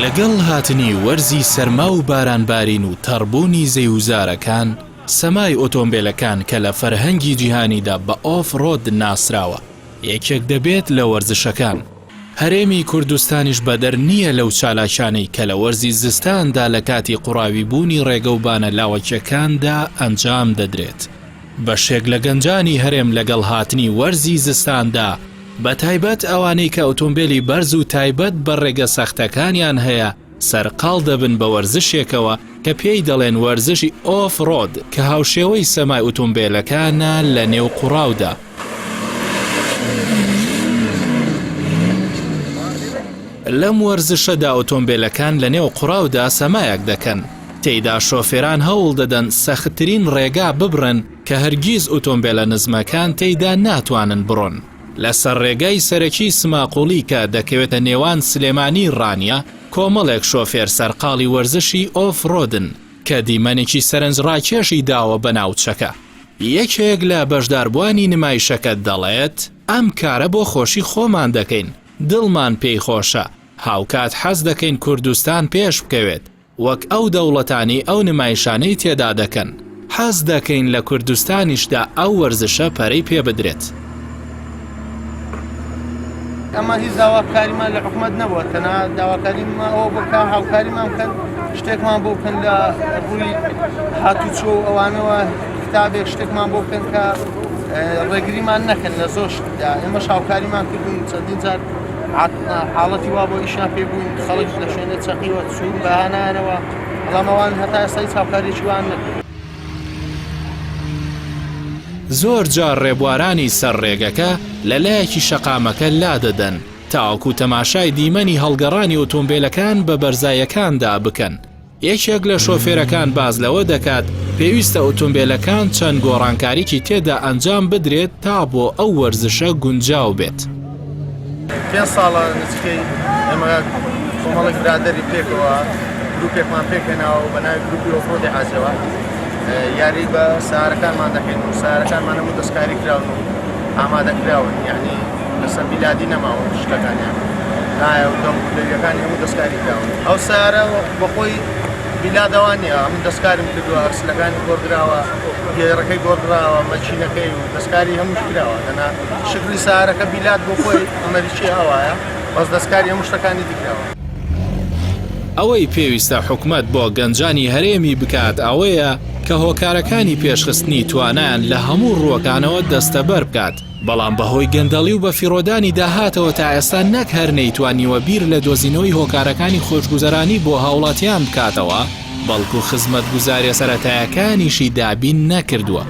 لەگەڵ هاتنی وەرزی سەرما و بارانبارین و تەڕبوونی زەیوزارەکان سەمای ئۆتۆمبیلەکان کە لە فەرهەنگی جیهانیدا بە ئۆف-ڕۆد ناسراوە یەکێک دەبێت لە وەرزشەکان. هەرێمی کوردستانیش بەدەر نییە لەو چالاکانەی کە لە وەرزی زستاندا لە کاتی قوڕاوی بوونی ڕێگە و بانە لاوەکیەکاندا ئەنجام دەدرێت. بەشێک لە گەنجانی هەرێم لەگەڵ هاتنی وەرزی زستاندا بە تایبەت ئەوانەی کە ئۆتۆمبیلی بەرز و تایبەت بە ڕێگە سەختەکانیان هەیە سەرقاڵ دەبن بە وەرزشێکەوە کە پێی دەڵێن وەرزشی ئۆف-ڕۆد کە هاوشێوەی سەمای ئۆتۆمبیلەکانە لە نێو قوڕاودا. لەم وەرزشەدا ئۆتۆمبیلەکان لە نێو قوڕاودا سەمایەک دەکەن. تێیدا شۆفێران هەوڵ دەدەن سەختترین ڕێگا ببڕن کە هەرگیز ئۆتۆمبیلە نزمەکان تێیدا ناتوانن بڕۆن. لەسەر ڕێگای سەرەکی سماقوڵی کە دەکەوێتە نێوان سلێمانی ڕانیە کۆمەڵێک شۆفێر سەرقاڵی وەرزشی ئۆف-ڕۆدن کە دیمەنێکی سەرنجڕاکێشی داوە بە ناوچەکە. یەکێک لە بەشداربوانی نمایشەکە دەڵێت ئەم کارە بۆ خۆشی خۆمان دەکەین، دڵمان پێی خۆشە، هاوکات حەز دەکەین کوردستان پێش بکەوێت وەک ئەو دەوڵەتانی ئەو نمایشانەی تێدا دەکەن. حەز دەکەین لە کوردستانیشدا ئەو وەرزشە پەرەی پێ بدرێت. ئەمە هیچ داواکاریمان لە حکومەت نەبووە، تەنها داواکاریمان ئەوە بکە هاوکاریمان بکەن شتێکمان بۆ بکەن لە ڕووی هاتوچۆ و ئەوانەوە کتابێک شتێکمان بۆ بکەن کە ڕێگریمان نەکەن لە زۆر شتدا. ئێمەش هاوکاریمان کردوون چەندین جار حاڵەتی وا بۆ ئیشان پێبووین خەڵک لە شوێنە چەقیوە چوون بەهانانەوە بەڵام ئەوان هەتا ئێستا هیچ هاوکاریی وان نەکرد. زۆر جار ڕێبوارانی سەر ڕێگەکە لە لایەکی شەقامەکە لا دەدەن تاوەکو تەماشای دیمەنی هەڵگەڕانی ئۆتۆمبیلەکان بە بەرزایەکاندا بکەن. یەکێک لە شۆفێرەکان باز لەوە دەکات پێویستە ئۆتۆمبیلەکان چەند گۆڕانکاریکی تێدا ئەنجام بدرێت تا بۆ ئەو وەرزشە گونجاو بێت. 5 ساڵە نزیکەی ئێمە کۆمەڵێک برادەری پێکەوە گروپێکمان پێکەناوە بە ناوی گروپی ئۆف-ڕۆدی حەزەوە یاری بە سارەکانمان دەکەین و سارەکانمان هەموو دەستکاری کراون و ئامادەکراون، یعنی لەسەر بیلادی نەماوە شتەکانیان نایە و دەوڵەتەکانی هەموو دەستکاری کراون. ئەو سارە بەخۆی بیلادەوە نییە، هەموو دەستکارم کردووە، هەرسلەکانی گۆڕدراوە، گێڕەکەی گۆڕدراوە، مەچینەکەی و دەستکاری هەمووش کراوە. تەنها شکلی سارەکە بیلاد بۆ خۆی ئەمەریکی هەوایە، بەس دەستکاری هەموو شتەکانی دیکراوە. ئەوەی پێویستە حکومەت بۆ گەنجانی هەرێمی بکات ئەوەیە کە هۆکارەکانی پێشخستنی توانایان لە هەموو ڕووەکانەوە دەستەبەر بکات، بەڵام بەهۆی گەندەڵی و بە فیرۆدانی داهاتەوە تا ئێستا نەک هەر نەیتوانیوە بیر لە دۆزینەوەی هۆکارەکانی خۆشگوزەرانی بۆ هاوڵاتیان بکاتەوە، بەڵکو خزمەتگوزاریە سەرەتایەکانیشی دابین نەکردووە.